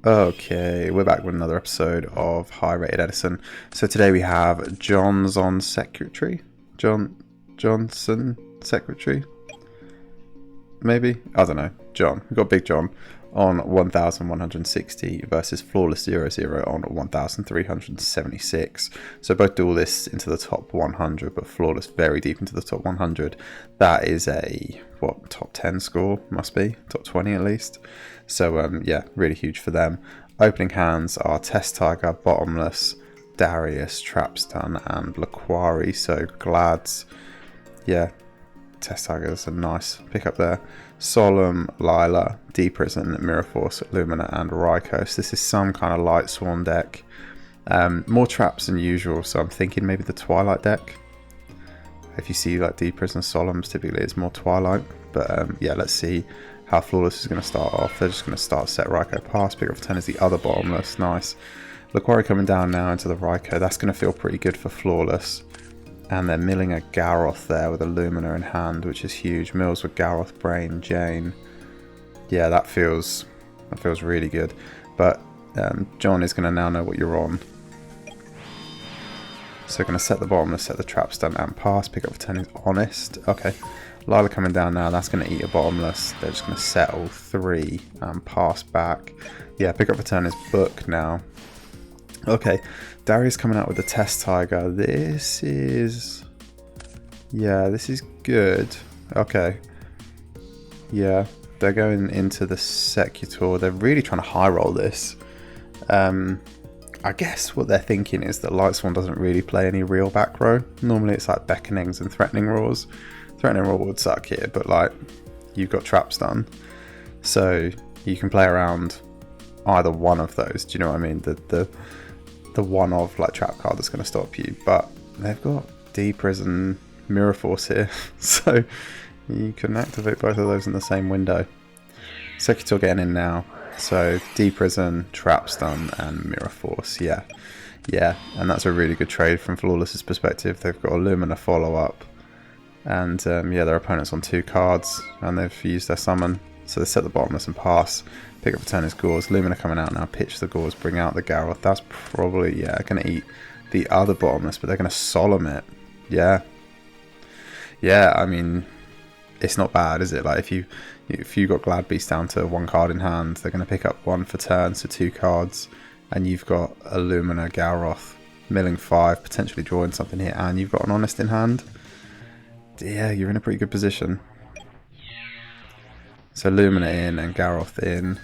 Okay, we're back with another episode of High Rated Edison. So today we have John's on Secretary. Johnson Secretary? Maybe? I don't know. John. We've got Big John on 1160 versus Flawless 00 on 1376. So both duelists into the top 100, but Flawless very deep into the top 100. That is a, top 10 score? Must be. Top 20 at least. So yeah, really huge for them. Opening hands are Test Tiger, Bottomless, Darius, Trapstun, and Laquari. So Glads, yeah, Test Tiger's a nice pickup there. Solemn, Lila, Deep Prison, Mirror Force, Lumina, and Rykos. This is some kind of Light Sworn deck. More traps than usual, so I'm thinking maybe the Twilight deck. If you see like Deep Prison, Solemns, typically it's more Twilight. But yeah, let's see how Flawless is going to start off. They're just going to start set Ryko pass. Pick up for 10 is the other Bottomless. Nice. Laquari coming down now into the Ryko. That's going to feel pretty good for Flawless. And they're milling a Garroth there with a Lumina in hand, which is huge. Mills with Garroth, Brain, Jane. Yeah, that feels really good. But John is going to now know what you're on. So going to set the Bottomless, set the Trap Stun and pass. Pick up for 10 is Honest. Okay. Lila coming down now, that's going to eat a Bottomless. They're just going to settle 3 and pass back. Yeah, pick up for turn is Book now. Okay, Darius coming out with the Test Tiger. This is good. Okay. Yeah, they're going into the Secutor. They're really trying to high roll this. I guess what they're thinking is that Light Sworn doesn't really play any real back row. Normally it's like Beckonings and Threatening Roars. Threatening Roar would suck here, but like you've got Trap Stun, so you can play around either one of those. Do you know what I mean? The one of like trap card that's going to stop you. But they've got Deep Prison, Mirror Force here, so you can activate both of those in the same window. Secutor getting in now, so Deep Prison, Trap Stun, and Mirror Force. Yeah, and that's a really good trade from Flawless's perspective. They've got a Lumina follow up. And yeah, their opponent's on 2 cards and they've used their summon. So they set the Bottomless and pass. Pick up for turn is Gauze. Lumina coming out now. Pitch the Gauze. Bring out the Garroth. That's probably, yeah, going to eat the other Bottomless, but they're going to Solemn it. Yeah. Yeah, I mean, it's not bad, is it? Like if you got Glad Beast down to 1 card in hand, they're going to pick up 1 for turn, so 2 cards. And you've got a Lumina, Garroth, milling 5, potentially drawing something here, and you've got an Honest in hand. Yeah, you're in a pretty good position. So Lumina in and Garroth in.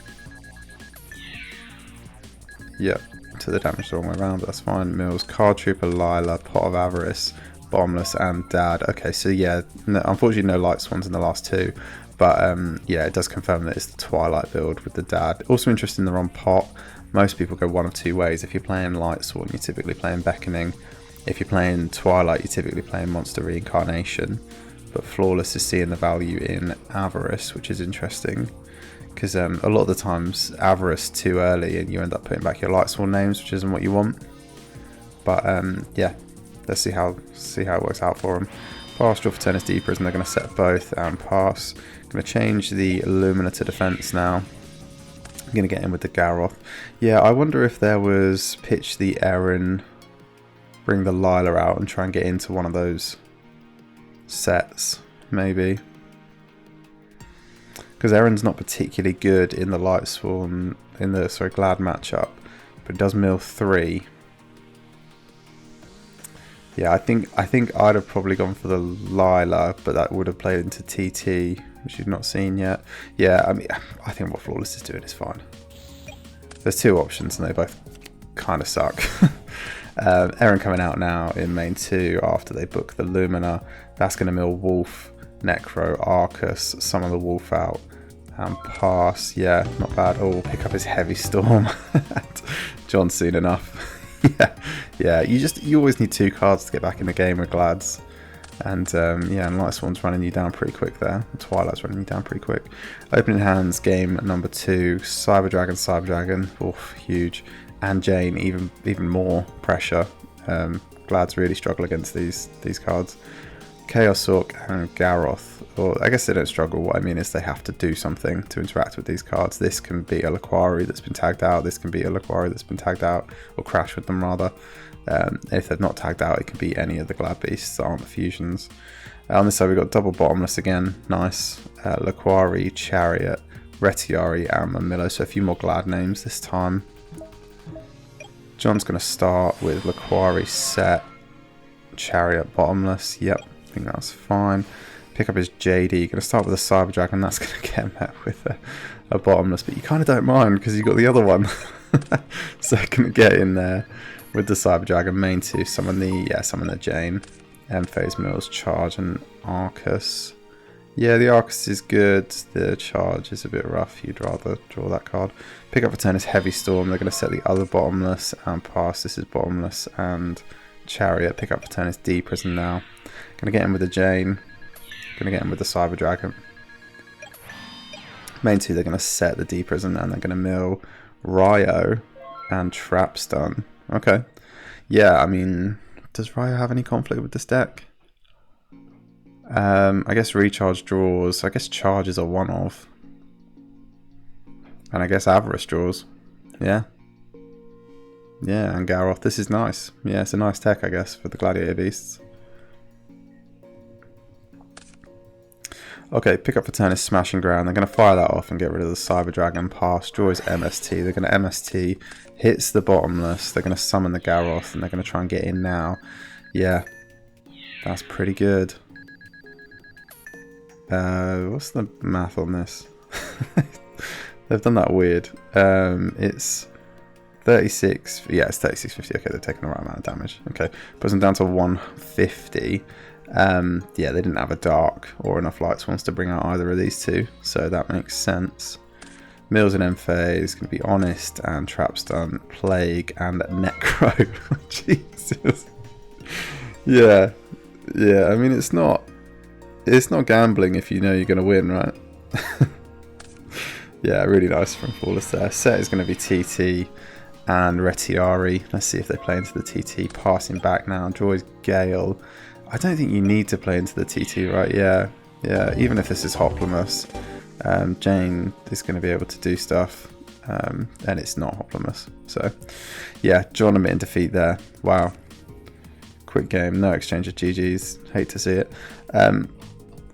Yep, to the damage the wrong way around, but that's fine. Mills, Card Trooper, Lila, Pot of Avarice, Bottomless, and Dad. Okay, so yeah, no, unfortunately no Light Swans in the last 2. But yeah, it does confirm that it's the Twilight build with the Dad. Also interesting, they're on Pot. Most people go one of 2 ways. If you're playing Light Sworn, you're typically playing Beckoning. If you're playing Twilight, you're typically playing Monster Reincarnation. But Flawless is seeing the value in Avarice, which is interesting. Because a lot of the times, Avarice too early and you end up putting back your Light Sworn names, which isn't what you want. But yeah, let's see how it works out for them. Pass, draw for tennis deepers, and they're going to set both and pass. Going to change the Lumina to defense now. I'm going to get in with the Garroth. Yeah, I wonder if there was pitch the Erin, bring the Lila out and try and get into one of those sets, maybe. Because Erin's not particularly good in the Light Sworn, in the Glad matchup, but it does mill 3. Yeah, I think I'd have probably gone for the Lila, but that would have played into TT, which you've not seen yet. Yeah, I mean, I think what Flawless is doing is fine. There's 2 options and they both kind of suck. Erin coming out now in main 2 after they book the Lumina. That's going to mill Wolf, Necro, Arcus, summon the Wolf out, and pass. Yeah, not bad. Oh, pick up his Heavy Storm. John's seen enough. yeah. You always need 2 cards to get back in the game with Glads. And yeah, and Light Swan's running you down pretty quick there. Twilight's running you down pretty quick. Opening hands, game number 2. Cyber Dragon. Oof, huge. And Jane, even more pressure. Glads really struggle against these cards. Chaos Orc and Garroth, or I guess they don't struggle. What I mean is they have to do something to interact with these cards. This can be a Laquari that's been tagged out. This can be a Laquari that's been tagged out, or crash with them rather. If they're not tagged out, it can be any of the Glad Beasts that aren't the fusions. On this side we've got double Bottomless again, nice. Laquari, Chariot, Retiari and Mamillo, so a few more Glad names this time. John's going to start with Laquari set, Chariot Bottomless, yep, I think that's fine. Pick up his JD, going to start with a Cyber Dragon, that's going to get met with a Bottomless, but you kind of don't mind because you've got the other one. So going to get in there with the Cyber Dragon, main 2, summon the Jane, Phase Mills, Charge and Arcus. Yeah, the Arcus is good, the Charge is a bit rough, you'd rather draw that card. Pick up for turn is Heavy Storm, they're going to set the other Bottomless and pass, this is Bottomless and Chariot. Pick up for turn is D Prison now. Going to get in with the Jane, going to get in with the Cyber Dragon. Main 2, they're going to set the D Prison and they're going to mill Ryo and Trap Stun. Okay. Yeah, I mean, does Ryo have any conflict with this deck? I guess Recharge draws. I guess Charge is a one-off. And I guess Avarice draws. Yeah. Yeah, and Garroth. This is nice. Yeah, it's a nice tech, I guess, for the Gladiator Beasts. Okay, pick up for turn is Smashing Ground. They're going to fire that off and get rid of the Cyber Dragon. Pass. Draws MST. They're going to MST. Hits the Bottomless. They're going to summon the Garroth. And they're going to try and get in now. Yeah. That's pretty good. What's the math on this? They've done that weird. It's 36. Yeah, it's 36.50. Okay, they're taking the right amount of damage. Okay, puts them down to 150. Yeah, they didn't have a Dark or enough Light Swarms to bring out either of these two, so that makes sense. Mills and M-Phase, going to be Honest and Trap Stun, Plague and Necro. Jesus. Yeah. Yeah, I mean, it's not gambling if you know you're going to win, right? Yeah, really nice from Flawless there. Set is going to be TT and Retiari. Let's see if they play into the TT. Passing back now. Draws Gale. I don't think you need to play into the TT, right? Yeah, yeah. Even if this is Hoplamus, Jane is going to be able to do stuff, and it's not Hoplamus. So, yeah, John in defeat there. Wow. Quick game, no exchange of GGs. Hate to see it.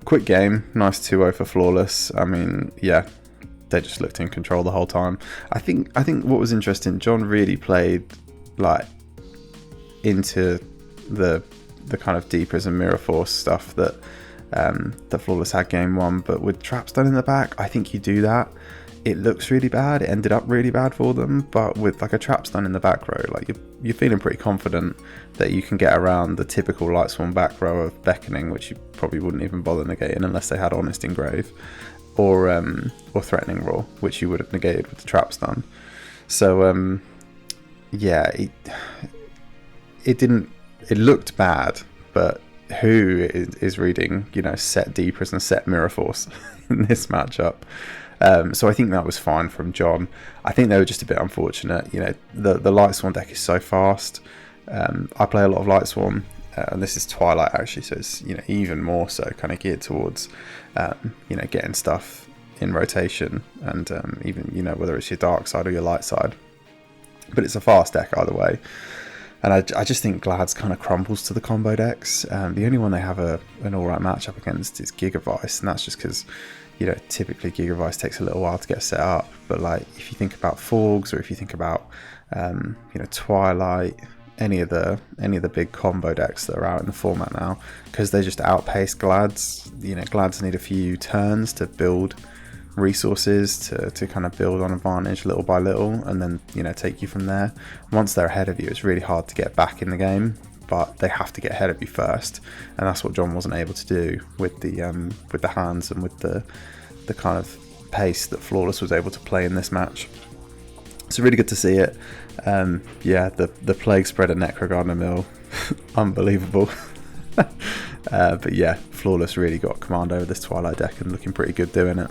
Quick game, nice 2-0 for Flawless. I mean, yeah, they just looked in control the whole time. I think what was interesting, John really played like into the kind of Deep Prison Mirror Force stuff that that Flawless had game 1, but with Trap Stun in the back, I think you do that. It looks really bad. It ended up really bad for them, but with like a Trap Stun in the back row, like you're feeling pretty confident that you can get around the typical Light Swarm back row of Beckoning, which you probably wouldn't even bother negating unless they had Honest Engrave, or Threatening Roar, which you would have negated with the Trap Stun. So yeah, it looked bad, but who is reading, you know, set D Prison, set Mirror Force in this matchup? So I think that was fine from John. I think they were just a bit unfortunate. You know, the Light Swarm deck is so fast. I play a lot of Light Swarm, and this is Twilight actually, so it's, you know, even more so kind of geared towards you know, getting stuff in rotation, and even, you know, whether it's your dark side or your light side. But it's a fast deck either way. And I just think Glad's kind of crumbles to the combo decks. The only one they have an alright matchup against is Gigavice, and that's just because, you know, typically Gigavice takes a little while to get set up. But like, if you think about Forgs, or if you think about you know, Twilight, any of the big combo decks that are out in the format now, because they just outpace Glads. You know, Glads need a few turns to build resources, to kind of build on advantage little by little, and then, you know, take you from there. Once they're ahead of you, it's really hard to get back in the game, but they have to get ahead of you first, and that's what John wasn't able to do with the hands and with the kind of pace that Flawless was able to play in this match. It's really good to see it. Yeah, the Plague Spread and Necro Gardener Mill, unbelievable. But yeah, Flawless really got command over this Twilight deck and looking pretty good doing it.